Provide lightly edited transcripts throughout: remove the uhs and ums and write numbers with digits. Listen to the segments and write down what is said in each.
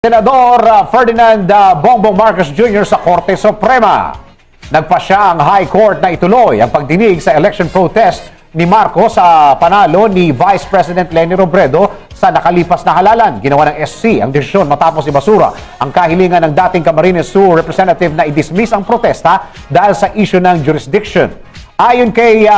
Senador Ferdinand Bongbong Marcos Jr. sa Korte Suprema. Nagpasya ang High Court na ituloy ang pagdinig sa election protest ni Marcos sa panalo ni Vice President Leni Robredo sa nakalipas na halalan. Ginawa ng SC ang desisyon matapos ibasura ang kahilingan ng dating Camarines Sur representative na i-dismiss ang protesta dahil sa issue ng jurisdiction. Ayon kay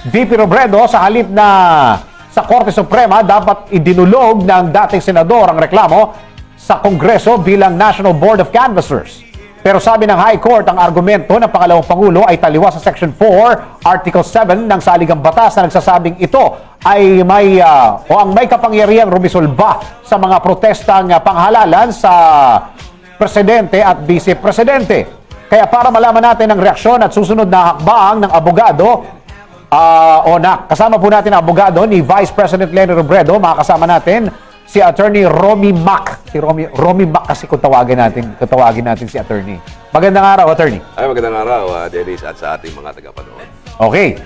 VP Robredo, sa halip na sa Korte Suprema dapat idinulog ng dating senador ang reklamo sa Kongreso bilang National Board of Canvassers. Pero sabi ng High Court, ang argumento ng pangalawang Pangulo ay taliwas sa Section 4, Article 7 ng Saligang Batas na nagsasabing ito ay ang may kapangyarihang rumisolba sa mga protestang panghalalan sa Presidente at Vice Presidente. Kaya para malaman natin ang reaksyon at susunod na hakbang ng abogado, kasama po natin ang abogado ni Vice President Leni Robredo, makakasama natin si Attorney Romy Mac. Si Romy Mac kasi kung tawagin natin si Attorney. Magandang araw, Attorney. Ay, magandang araw, Dennis, at sa ating mga tagapanood. Okay.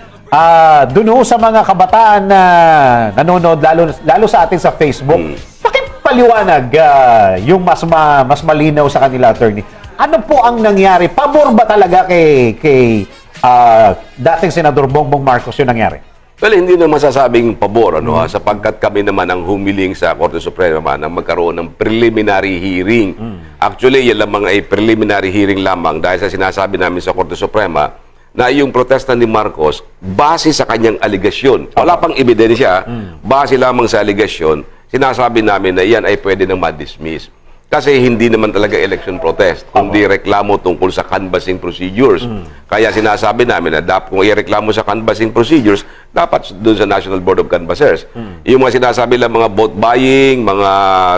Doon sa mga kabataan na nanonood, lalo sa atin sa Facebook, pakipaliwanag yung mas malinaw sa kanila, Attorney. Ano po ang nangyari? Pabor ba talaga kay dating Senador Bongbong Marcos yung nangyari? Well, hindi na masasabing pabor, sapagkat kami naman ang humiling sa Korte Suprema na magkaroon ng preliminary hearing. Actually, yan lamang ay preliminary hearing lamang dahil sa sinasabi namin sa Korte Suprema na yung protesta ni Marcos, base sa kanyang aligasyon, wala pang ebidensya, base lamang sa aligasyon, sinasabi namin na yan ay pwede nang ma-dismiss. Kasi hindi naman talaga election protest, kundi reklamo tungkol sa canvassing procedures. Kaya sinasabi namin na kung i-reklamo sa canvassing procedures, dapat doon sa National Board of Canvassers. Yung mga sinasabi lang, mga vote buying, mga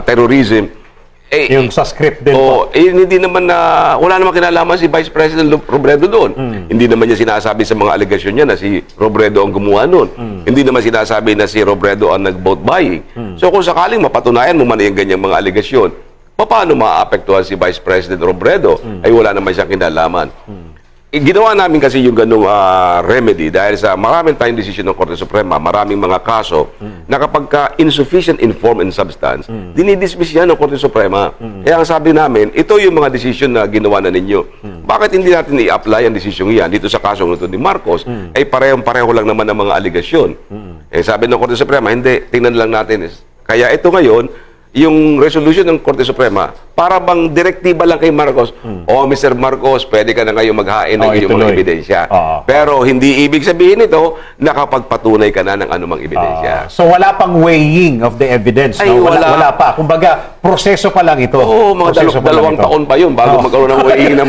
terrorism, yung sa script din po. Hindi naman wala namang kinalaman si Vice President Robredo doon. Hindi naman niya sinasabi sa mga alegasyon niya na si Robredo ang gumawa noon. Hindi naman sinasabi na si Robredo ang nag-vote buying. So kung sakaling mapatunayan mo man yung ganyang mga alegasyon, paano maapektuhan si Vice President Robredo? Ay wala naman siyang kinalaman. Ginawa namin kasi yung ganung remedy dahil sa maraming tayong desisyon ng Korte Suprema, maraming mga kaso na kapag insufficient in form and substance, dinidismiss yan ng Korte Suprema. Kaya ang sabi namin, ito yung mga desisyon na ginawa na ninyo. Bakit hindi natin i-apply ang desisyong yan dito sa kasong ito ni Marcos? Ay parehong-pareho lang naman ang mga aligasyon. Sabi ng Korte Suprema, hindi, tingnan lang natin. Kaya ito ngayon, yung resolution ng Korte Suprema, para bang direktiba lang kay Marcos, Mr. Marcos, pwede ka na ngayon maghain ng iyong mga ebidensya. Pero hindi ibig sabihin ito, nakapagpatunay ka na ng anumang ebidensya. So wala pang weighing of the evidence, Ay, no? Wala pa. Kumbaga, proseso pa lang ito. Oo, mga dalawang taon pa yun bago magkaroon ng weighing ng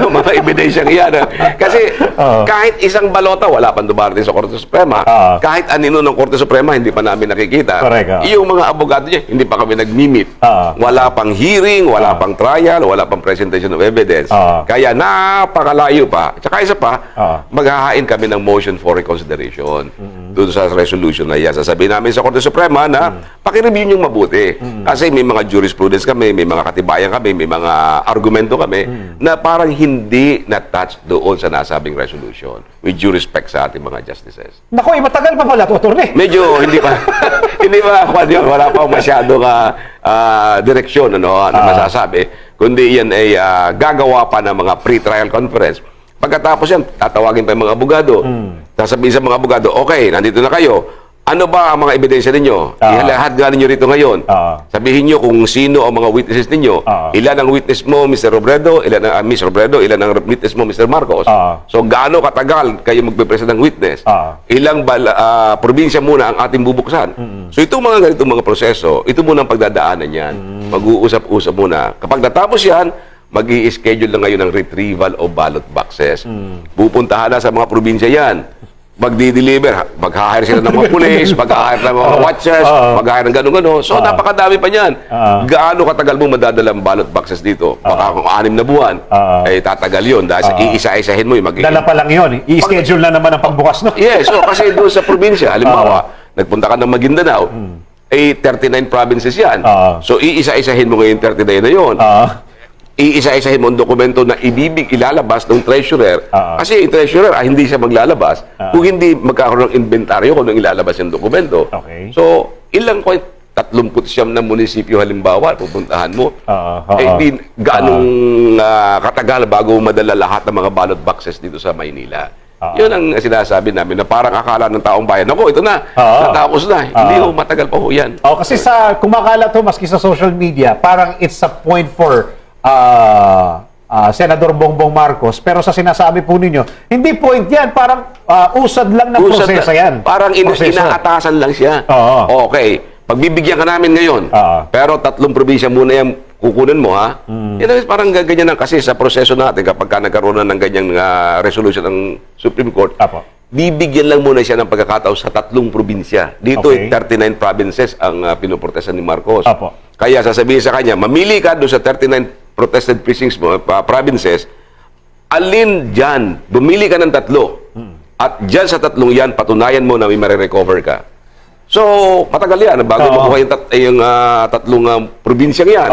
mga ebidensyang iyan. Kasi kahit isang balota, wala pang dumarating sa Korte Suprema. Kahit anino ng Korte Suprema, hindi pa namin nakikita. Correct. Yung mga abogado niya, hindi pa kami nag-meet. Wala pang hearing, wala pang trial, wala pang presentation of evidence. Kaya napakalayo pa. Tsaka isa pa, maghahain kami ng motion for reconsideration doon sa resolution na yan. Sasabihin namin sa Korte Suprema na pakireview niyong mabuti. Kasi may mga jurisprudence kami, may mga katibayan kami, may mga argumento kami na parang hindi na-touch doon sa nasabing resolution with due respect sa ating mga justices. Naku, matagal pa pala ito, Attorney. Medyo hindi pa wala pa masyado direksyon na masasabi, kundi yan ay gagawa pa ng mga pre-trial conference. Pagkatapos yan, tatawagin pa yung mga abogado. Sasabihin sa mga abogado, okay, nandito na kayo. Ano ba ang mga ebidensya ninyo? Ilahat nga ninyo rito ngayon. Sabihin nyo kung sino ang mga witnesses ninyo. Ilan ang witness mo, Mr. Robredo? Ilan ang Miss Robredo? Ilan ang witness mo, Mr. Marcos? So, gaano katagal kayo magpipresent ng witness? Ilang probinsya muna ang ating bubuksan? So, itong mga ganitong mga proseso, ito muna ang pagdadaanan yan. Mag-uusap-usap muna. Kapag natapos yan, mag-i-schedule na ngayon ng retrieval of ballot boxes. Pupuntahan na sa mga probinsya yan. Magdi-deliver, mag-hire sila ng mga police, mag-hire ng mga watchers, mag-hire ng gano'n-gano'n. So, napakadami pa niyan. Gaano katagal mo madadala ang ballot boxes dito? Baka kung 6 na buwan, ay tatagal yun. Dahil sa iisa-isahin mo yung Dala pa lang yun. I-schedule na naman ang pagbukas, no? Yes, so, kasi doon sa probinsya, halimbawa, nagpunta ka ng Maguindanao, ay 39 provinces yan. So, iisa-isahin mo ngayon 39 na yun. iisa-isahin mo ang dokumento na ilalabas ng treasurer. Kasi yung treasurer, hindi siya maglalabas kung hindi magkakaroon ng inventaryo kung nung ilalabas yung dokumento. Okay. So, ilang 39 na munisipyo halimbawa, pupuntahan mo. Oo. Di ganong katagal bago madala lahat ng mga ballot boxes dito sa Maynila. Yun ang sinasabi namin na parang akala ng taong bayan, ako, ito na, natapos na. Hindi ho, matagal pa ho yan. Kasi kumakalat to, maski sa social media, parang it's a point for Senador Bongbong Marcos, pero sa sinasabi po ninyo, hindi point yan, parang usad lang ng proseso yan. Parang inaatasan lang siya. Okay, pagbibigyan ka namin ngayon, pero 3 probinsya muna yung kukunin mo, ha? Yan, parang ganyan lang kasi sa proseso natin kapag ka nagkaroon na ng ganyang resolution ng Supreme Court, bibigyan lang muna siya ng pagkakataon sa 3 probinsya. Dito, 39 provinces ang pinoprotesta ni Marcos. Kaya sasabihin sa kanya, mamili ka doon sa 39 protested precincts mo, provinces, alin dyan, bumili ka ng 3. At dyan sa 3 yan, patunayan mo na may marirecover ka. So, matagal yan. Bago makuha yung 3 probinsyang yan.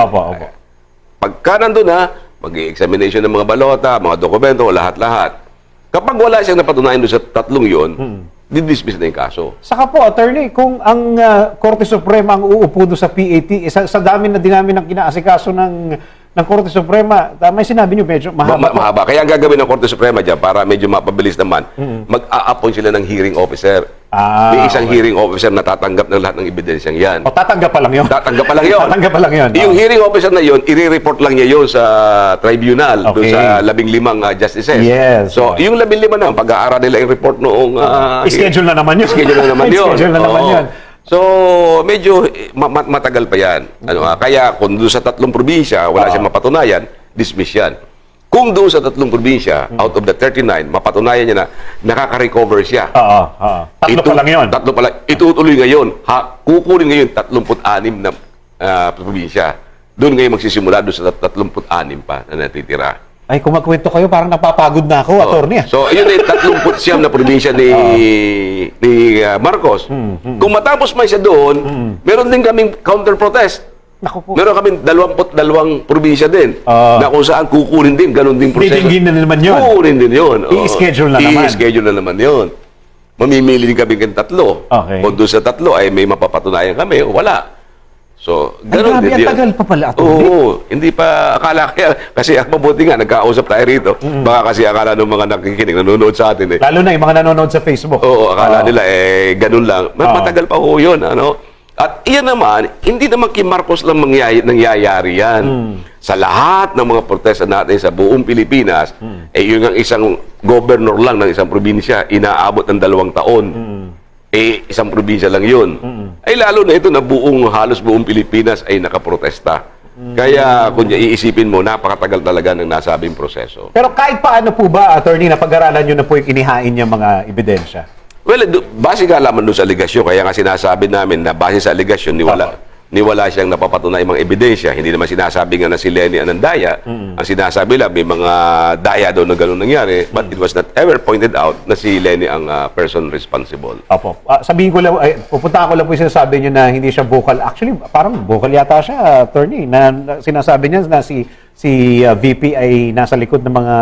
Pagka nandun na, mag-examination ng mga balota, mga dokumento, lahat-lahat. Kapag wala siyang napatunayan doon sa 3 yun, didismiss na yung kaso. Saka po, attorney, kung ang Korte Suprema ang uupo doon sa PAT, sa dami na dinami ng kinaasikaso ng Korte Suprema, may sinabi nyo medyo mahaba. Mahaba. Kaya ang gagawin ng Korte Suprema dyan, para medyo mapabilis naman, mag-a-appoint sila ng hearing officer. May isang hearing officer na tatanggap ng lahat ng ebidensyang yan. Tatanggap pa lang yun? Tatanggap pa lang yun. Tatanggap pa lang yun. Yung hearing officer na yun, i-report lang niya yun sa tribunal, doon sa 15 justices. Yes. So, yung 15 na, pag-aaral nila yung report noong... schedule na naman yun. Schedule na naman yun. Schedule na naman yun. So, medyo matagal pa yan. Kaya kung doon sa 3 probinsya, wala siyang mapatunayan, dismiss yan. Kung doon sa 3 probinsya, out of the 39, mapatunayan niya na nakaka-recover siya. Tatlo pa lang yun. Tatlo pa lang. Itutuloy ngayon. Kukunin ngayon 36 na probinsya. Doon ngayon magsisimula doon sa 36 pa na natitira. Ay, kung magkwento kayo, parang napapagod na ako, attorney. So, yun ay 39 na probinsya ni Marcos. Kung matapos man siya doon, meron din kaming counter-protest. Naku po. Meron kaming 22 probinsya din na kung saan kukunin din, ganun din proseso. Didinggin na naman yun. Kukunin din yun. I-schedule na naman. I-schedule na naman yun. Mamimili din kami ng 3. Kung doon sa 3 ay may mapapatunayan kami, wala. So, ganun din yun. Ang tagal pa pala, attorney. Oo, hindi pa akala kaya, kasi mabuti nga, nagkausap tayo rito. Baka kasi akala ng mga nakikinig, nanonood sa atin Lalo na yung mga nanonood sa Facebook. Oo, akala nila ganun lang. Matagal pa ho yun, ano? At iyan naman, hindi naman kay Marcos lang nangyayari yan. Sa lahat ng mga protesta natin sa buong Pilipinas, yun ang isang governor lang ng isang probinsya, inaabot ng 2 taon. Isang probinsya lang yun. Lalo na ito na halos buong Pilipinas ay nakaprotesta. Kaya kung iisipin mo, napakatagal talaga ng nasabing proseso. Pero kahit paano po ba, attorney, na pag-aralan nyo na po yung inihain niya mga ebidensya? Well, base nga lamang doon sa aligasyon. Kaya nga sinasabi namin na base sa aligasyon, niwala siyang napapatunay mga ebidensya. Hindi naman sinasabi nga na si Lenny Anandaya. Ang sinasabi lang, may mga daya daw na gano'n nangyari. But it was not ever pointed out na si Lenny ang person responsible. Opo. Sabihin ko lang, pupunta ko lang po yung sinasabi niyo na hindi siya vocal. Actually, parang vocal yata siya, attorney. Na sinasabi niya na si VP ay nasa likod ng mga...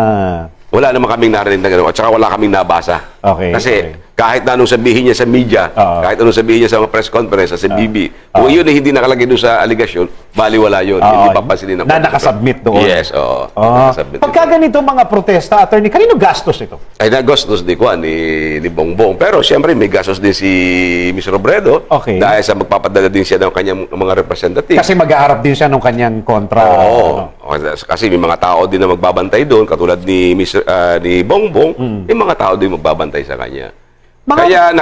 Wala naman kaming narinig na gano'n. At saka wala kaming nabasa. Kasi kahit na anong sabihin niya sa media, kahit anong sabihin niya sa mga press conference, sa BB, kung yun ay hindi nakalagay doon sa aligasyon, baliwala yun. Hindi papansinin ng nakasubmit doon. Yes, oo. Nakasubmit. Pagka ganito mga protesta, attorney, kanino gastos ito? Ay, nagastos ni Bongbong. Pero siyempre, may gastos din si Ms. Robredo. Dahil sa magpapadala din siya ng kanyang mga representative. Kasi mag-aharap din siya ng kanyang kontra. Kasi may mga tao din na magbabantay doon, katulad ni Bongbong, may mga tao din magbabantay sa kanya. Kaya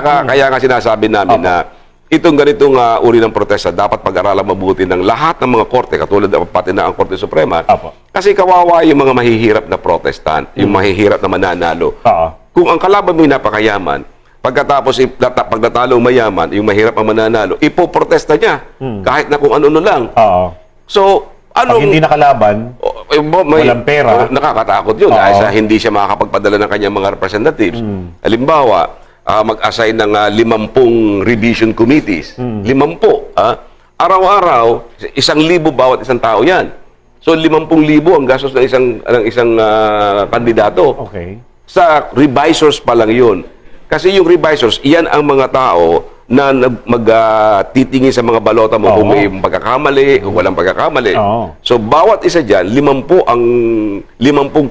nga sinasabi namin na itong ganitong uri ng protesta dapat pag-aralan mabuti ng lahat ng mga korte, katulad pati na ang Korte Suprema. Kasi kawawa yung mga mahihirap na protestant, yung mahihirap na mananalo. Kung ang kalaban mo yung napakayaman, pagkatapos pag natalo mayaman, yung mahirap ang mananalo, ipoprotesta niya kahit na kung ano lang. So, pag hindi nakalaban, walang pera. Nakakatakot yun dahil sa hindi siya makakapagpadala ng kanyang mga representatives. Halimbawa, mag-assign ng 50 revision committees. 50. Araw-araw, 1,000 bawat isang tao yan. So, 50,000 ang gastos ng isang kandidato. Sa revisors pa lang yun. Kasi yung revisors, iyan ang mga tao na magtitingin sa mga balota mo kung may pagkakamali, kung walang pagkakamali. Oo. So, bawat isa dyan, 50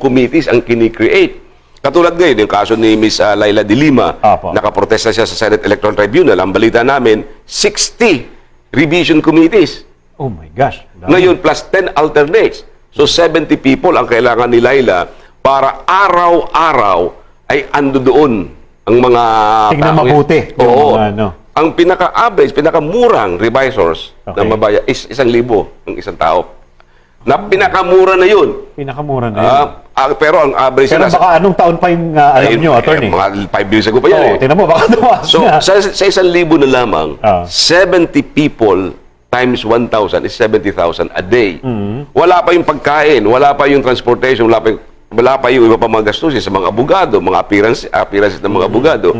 committees ang kini-create. Katulad ngayon, yung kaso ni Ms. Laila de Lima, Apo. nakaprotesta siya sa Senate Electoral Tribunal. Ang balita namin, 60 revision committees. Oh my gosh. Ngayon, plus 10 alternates. So, 70 people ang kailangan ni Laila para araw-araw ay ando doon ang mga Tingnan tao. mabuti yung Oo. mga ano. Ang pinaka-average, pinaka-murang revisors na Okay. mabaya is 1,000 ang isang tao. Na pinakamura na yun. Pinakamura na yun. Pero ang average Pero na... baka anong taon pa yung alam nyo, attorney? mga 5 years ago pa yan Oo, tingnan mo, baka tumaas So, na. sa 1,000 na lamang, Ah. 70 people times 1,000 is 70,000 a day. Mm-hmm. Wala pa yung pagkain, wala pa yung transportation, wala pa yung iba pa mga gastusin sa mga abogado, mga appearances ng mga abogado.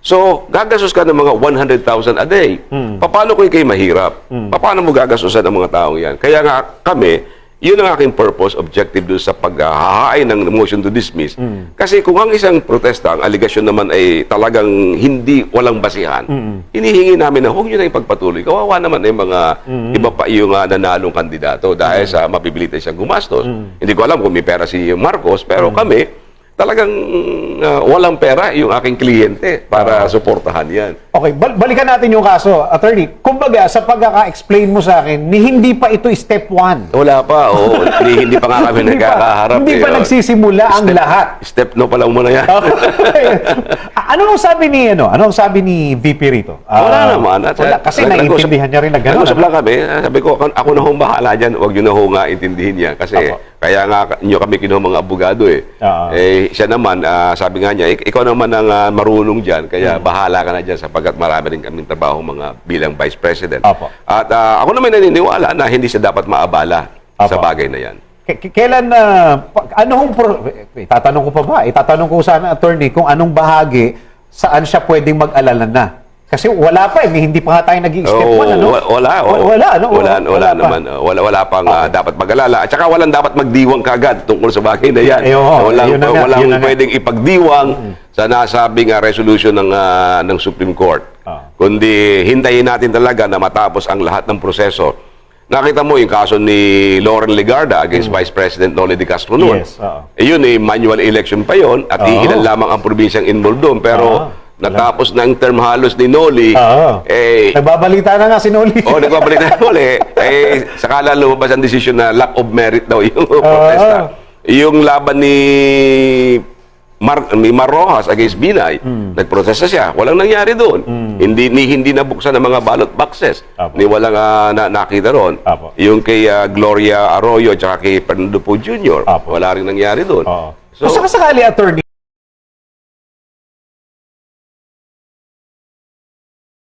So, gagastos ka ng mga 100,000 a day. Paano kung ikay mahirap? Paano mo gagastusan ang mga taong yan? Kaya nga kami, yun ang aking purpose, objective doon sa paghahain ng motion to dismiss. Kasi kung ang isang protesta, ang aligasyon naman ay talagang hindi walang basihan, hinihingi namin na huwag nyo na ipagpatuloy. Kawawa naman yung mga iba pa yung nanalong kandidato dahil sa mapipilitan siyang gumastos. Hindi ko alam kung may pera si Marcos, pero kami, talagang walang pera yung aking kliyente para suportahan yan. Okay, balikan natin yung kaso, attorney. Kumbaga, sa pagkaka-explain mo sa akin, hindi pa ito step 1. Wala pa, oo. Hindi pa nga kami nagkakaharap. Hindi pa nagsisimula ang lahat. Step no pa lang muna yan. Okay. Anong sabi ni VP rito? Wala naman. Wala, kasi naiintindihan niya rin na gano'n. Nag-usap lang kami. Sabi ko, ako na hong bahala dyan. Huwag nyo na hong intindihin yan. Kasi kaya nga nyo kami kinuha mga abogado eh. Siya naman, sabi nga niya, ikaw naman ang marunong dyan. Kaya bahala ka na dyan sapagkat marami rin kaming trabaho mga bilang Vice President. Apo. At ako naman naniniwala na hindi siya dapat maabala sa bagay na yan. Kailan itatanong ko pa ba? Itatanong ko sana, attorney, kung anong bahagi saan siya pwedeng mag-alala na. Kasi wala pa hindi pa nga tayo nag-i-step 1, ano? Wala naman. Wala pang dapat mag-alala. At saka walang dapat magdiwang kagad tungkol sa bagay na yan. Walang pwedeng ipagdiwang sa nasabing resolution ng Supreme Court. Kundi hintayin natin talaga na matapos ang lahat ng proseso. Nakita mo yung kaso ni Lauren Legarda against Vice President Noli de Castro noon. Yes, Yun manual election pa yon at ilan lamang ang probinsyang involved doon. Pero natapos na ang term halos ni Noli. Nagbabalita na nga si Noli. Nagbabalita na Noli. Sakala lumabas ang desisyon na lack of merit daw yung protesta. Yung laban ni Mar Rojas against Binay, nagprotesta siya. Walang nangyari doon. Hindi nabuksan ang mga ballot boxes. Ni walang nakita roon. Yung kay Gloria Arroyo at kay Fernando Poe Jr., wala rin nangyari doon. So, sakali, attorney,